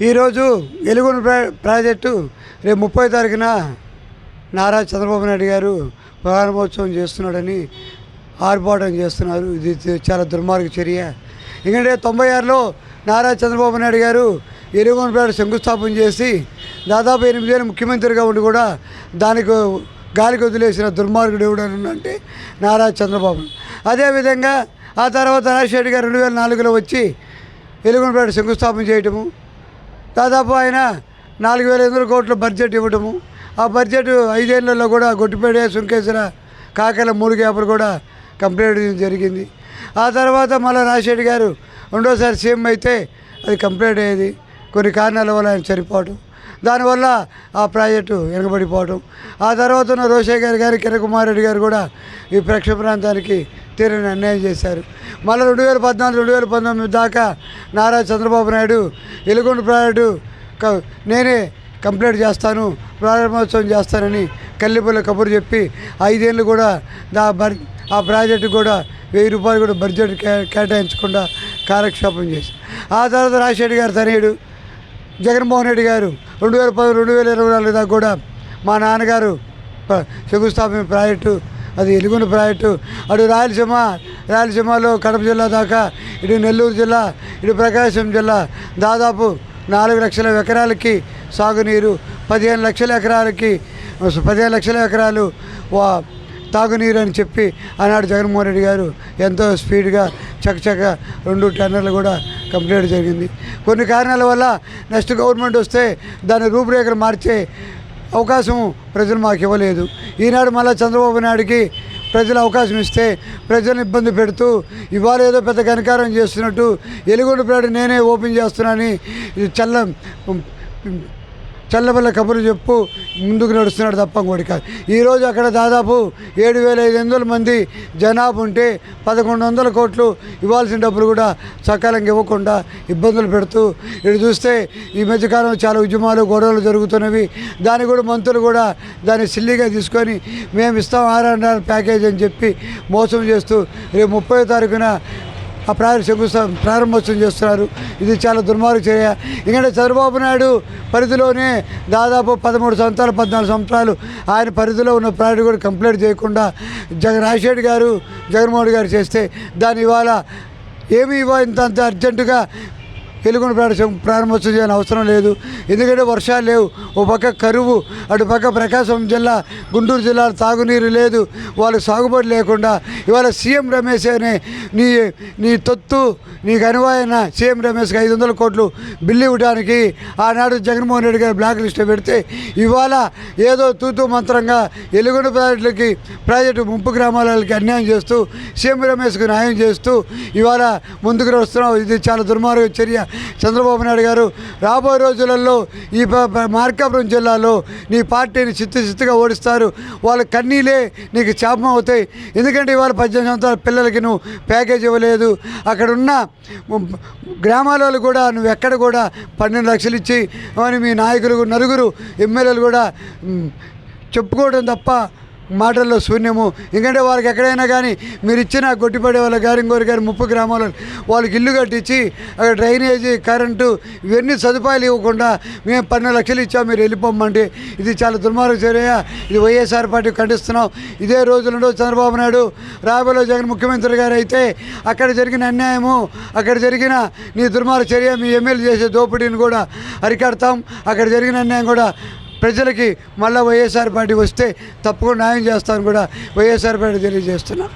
ఈరోజు ఎలుగున ప్రాజెక్టు రేపు 30 తారీఖున నారా చంద్రబాబు నాయుడు గారు ప్రారంభోత్సవం చేస్తున్నాడని ఆర్భాటం చేస్తున్నారు. ఇది చాలా దుర్మార్గ చర్య. ఎందుకంటే 96లో నారా చంద్రబాబు నాయుడు గారు ఎలుగున ప్రాజెక్టు శంకుస్థాపన చేసి దాదాపు 8 ఏళ్ళు ముఖ్యమంత్రిగా ఉండి కూడా దానికి గాలికి వదిలేసిన దుర్మార్గుడు ఎవడనంటే నారా చంద్రబాబు. అదేవిధంగా ఆ తర్వాత రాజశేఖర్ గారు 2004లో వచ్చి ఎలుగున ప్రాజెక్టు శంకుస్థాపన చేయటము, దాదాపు ఆయన 4,500 కోట్ల బడ్జెట్ ఇవ్వటము, ఆ బడ్జెట్ 5 ఏళ్లలో కూడా గొట్టిపేట, సుంకేశ్వర, కాకల 3 గ్యాపులు కూడా కంప్లీట్ జరిగింది. ఆ తర్వాత మళ్ళీ రాజశేఖర్ గారు రెండోసారి సీఎం అయితే అది కంప్లీట్ అయ్యేది. కొన్ని కారణాల వల్ల ఆయన చనిపోవటం, దానివల్ల ఆ ప్రాజెక్టు వెనకబడిపోవటం. ఆ తర్వాత ఉన్న రోషయ్య గారు కిరణ్ కుమార్ రెడ్డి గారు కూడా ఈ ప్రేక్ష ప్రాంతానికి తీరని అన్యాయం చేశారు. మళ్ళీ 2014-2019 దాకా నారా చంద్రబాబు నాయుడు ఎలుగొండ ప్రాజెక్టు నేనే కంప్లీట్ చేస్తాను, ప్రారంభోత్సవం చేస్తానని కల్లిపల్లి కబురు చెప్పి 5 ఏళ్ళు కూడా ఆ ప్రాజెక్టు కూడా 1000 రూపాయలు కూడా బడ్జెట్ కేటాయించకుండా కాలక్షేపం చేశారు. ఆ తర్వాత రాజశేఖర్ గారు తనయుడు జగన్మోహన్ రెడ్డి గారు 2010-2024 దాకా కూడా మా నాన్నగారు శంకుస్థాపన ప్రాజెక్టు, అది ఎలుగున ప్రాజెక్టు. అటు రాయలసీమలో కడప జిల్లా దాకా, ఇటు నెల్లూరు జిల్లా, ఇటు ప్రకాశం జిల్లా దాదాపు 4 లక్షల ఎకరాలకి సాగునీరు, 15 లక్షల ఎకరాలు తాగునీరు అని చెప్పి ఆనాడు జగన్మోహన్ రెడ్డి గారు ఎంతో స్పీడ్గా చకచక 2 టెండర్లు కూడా కంప్లీట్ జరిగింది. కొన్ని కారణాల వల్ల నెక్స్ట్ గవర్నమెంట్ వస్తే దాని రూపురేఖలు మార్చే అవకాశం ప్రజలు మాకు ఇవ్వలేదు. ఈనాడు మళ్ళీ చంద్రబాబు నాయుడికి ప్రజలు అవకాశం ఇస్తే ప్రజలను ఇబ్బంది పెడుతూ ఇవాళ ఏదో పెద్ద ఘనకారం చేస్తున్నట్టు ఎలుగొండ ప్రాజెక్టు నేనే ఓపెన్ చేస్తున్నానని చల్లబల్ల కబుర్లు చెప్పు ముందుకు నడుస్తున్నాడు తప్ప ఇంకోటి కాదు. ఈరోజు అక్కడ దాదాపు 7,500 మంది జనాభా ఉంటే 1,100 కోట్లు ఇవ్వాల్సిన డబ్బులు కూడా సకాలంగా ఇవ్వకుండా ఇబ్బందులు పెడుతూ, ఇటు చూస్తే ఈ మధ్యకాలంలో చాలా ఉద్యమాలు, గొడవలు జరుగుతున్నవి. దాన్ని కూడా మంత్రులు కూడా దాన్ని సిల్లీగా తీసుకొని మేము ఇస్తాం R&R ప్యాకేజ్ అని చెప్పి మోసం చేస్తూ రేపు 30వ తారీఖున ఆ ప్రారంభోత్సవం చేస్తున్నారు. ఇది చాలా దుర్మార్గ చర్య. ఎందుకంటే చంద్రబాబు నాయుడు పరిధిలోనే దాదాపు 13 సంవత్సరాలు 14 సంవత్సరాలు ఆయన పరిధిలో ఉన్న ప్రాజెక్టు కూడా కంప్లీట్ చేయకుండా రాజశేఖర్ గారు జగన్మోహన్ గారు చేస్తే దాని ఇవాళ ఏమి ఇంత అర్జెంటుగా ఎలుగొండ ప్రారంభోత్సవం చేయాలని అవసరం లేదు. ఎందుకంటే వర్షాలు లేవు, ఓ పక్క కరువు, అటు పక్క ప్రకాశం జిల్లా, గుంటూరు జిల్లా తాగునీరు లేదు, వాళ్ళకి సాగుబడి లేకుండా ఇవాళ సీఎం రమేష్ అనే నీ తొత్తు నీకు అనువైన సీఎం రమేష్కి 500 కోట్లు బిల్లు ఇవ్వడానికి ఆనాడు జగన్మోహన్ రెడ్డి గారు బ్లాక్ లిస్ట్లో పెడితే ఇవాళ ఏదో తూతూ మంత్రంగా ఎలుగొండ ప్రాజెక్టు ముంపు గ్రామాలకి అన్యాయం చేస్తూ సీఎం రమేష్కి న్యాయం చేస్తూ ఇవాళ ముందుకు వస్తున్నాం. ఇది చాలా దుర్మార్గ చర్య. చంద్రబాబు నాయుడు గారు రాబోయే రోజులలో ఈ మార్కాపురం జిల్లాలో నీ పార్టీని చిత్తుగా ఓడిస్తారు. వాళ్ళ కన్నీలే నీకు శాపం అవుతాయి. ఎందుకంటే ఇవాళ 18 సంవత్సరాల పిల్లలకి నువ్వు ప్యాకేజ్ ఇవ్వలేదు. అక్కడ ఉన్న గ్రామాలలో కూడా నువ్వు ఎక్కడ కూడా 12 లక్షలు ఇచ్చి అని మీ నాయకులు నలుగురు ఎమ్మెల్యేలు కూడా చెప్పుకోవడం తప్ప మాటల్లో శూన్యము. ఎందుకంటే వాళ్ళకి ఎక్కడైనా కానీ మీరు ఇచ్చిన గొట్టిపడే వాళ్ళ గారి ఇంకోరి గారి 30 గ్రామాలలో వాళ్ళకి ఇల్లు కట్టించి అక్కడ డ్రైనేజీ, కరెంటు ఇవన్నీ సదుపాయాలు ఇవ్వకుండా మేము 12 లక్షలు ఇచ్చాము మీరు వెళ్ళిపోమంటే ఇది చాలా దుర్మార్గ చర్య. ఇది వైఎస్ఆర్ పార్టీ ఖండిస్తున్నాం. ఇదే రోజులలో చంద్రబాబు నాయుడు రాబోయే జగన్ ముఖ్యమంత్రి గారు అయితే అక్కడ జరిగిన అన్యాయము, అక్కడ జరిగిన నీ దుర్మార్గ చర్య, మీ ఎమ్మెల్యే చేసే దోపిడీని కూడా అరికడతాం. అక్కడ జరిగిన అన్యాయం కూడా ప్రజలకి మళ్ళీ వైఎస్ఆర్ పార్టీ వస్తే తప్పకుండా న్యాయం చేస్తామని కూడా వైఎస్ఆర్ పార్టీ తెలియజేస్తున్నాం.